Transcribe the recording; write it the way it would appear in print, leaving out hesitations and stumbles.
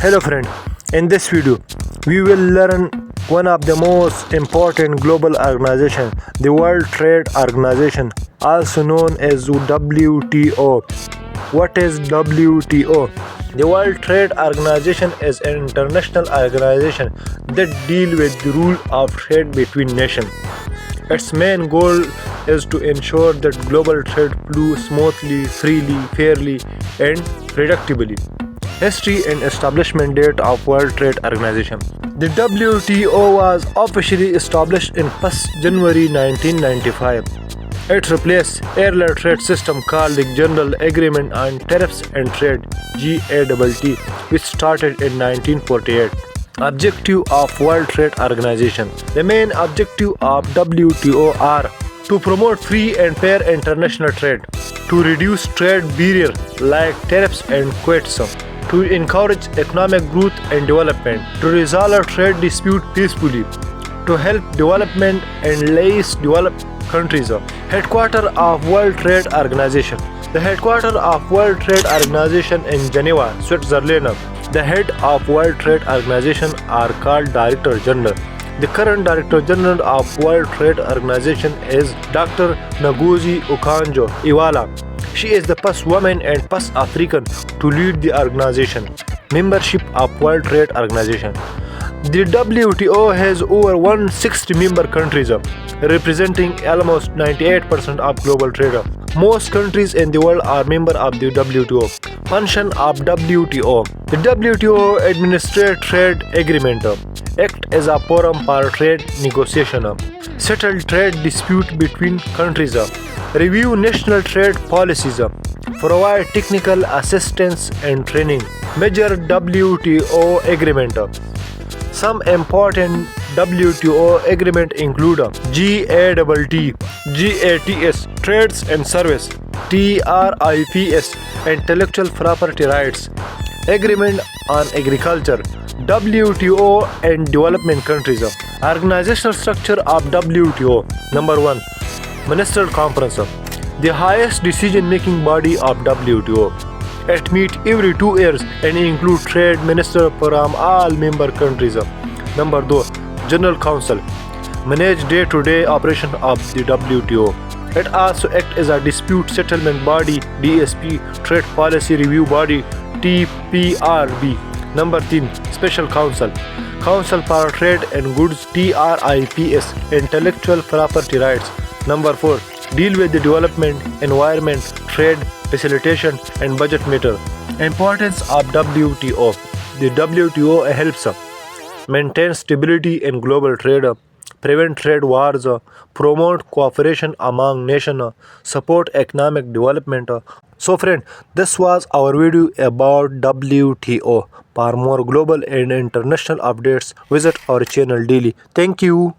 Hello friend, in this video we will learn one of the most important global organizations, the World Trade Organization, also known as WTO. What is WTO? The World Trade Organization is an international organization that deals with the rule of trade between nations. Its main goal is to ensure that global trade flows smoothly, freely, fairly, and predictably. History and establishment date of World Trade Organization. The WTO was officially established in 1st January 1995. It replaced earlier trade system called the General Agreement on Tariffs and Trade (GATT), which started in 1948. Objective of World Trade Organization. The main objective of WTO are to promote free and fair international trade, to reduce trade barriers like tariffs and quotas, to encourage economic growth and development, to resolve trade dispute peacefully, to help development and less developed countries. Headquarters of World Trade Organization. The headquarters of World Trade Organization in Geneva, Switzerland. The head of World Trade Organization are called Director General. The current Director General of World Trade Organization is Dr. Ngozi Okonjo-Iweala. She is the first woman and first African to lead the organization. Membership of World Trade Organization. The WTO has over 160 member countries, representing almost 98% of global trade. Most countries in the world are members of the WTO. Function of WTO. The WTO administrates trade agreement, act as a forum for trade negotiation, settle trade dispute between countries, review national trade policies, provide technical assistance and training. Major WTO agreement. Some important WTO agreements include GATT, GATS, Trades and Service, TRIPS, Intellectual Property Rights, Agreement on Agriculture, WTO and Development Countries. Organizational structure of WTO. Number 1. Ministerial Conference, the highest decision-making body of WTO. It meets every 2 years and includes trade ministers from all member countries. Number 2. General Council, manage day-to-day operation of the WTO. It also acts as a dispute settlement body, DSP, trade policy review body, TPRB. Number 3. Special Council, Council for Trade and Goods, TRIPS, Intellectual Property Rights. Number 4. Deal with the development, environment, trade, facilitation and budget matter. Importance of WTO. The WTO helps maintain stability in global trade, prevent trade wars, promote cooperation among nations, support economic development. So friend, this was our video about WTO. For more global and international updates, visit our channel daily. Thank you.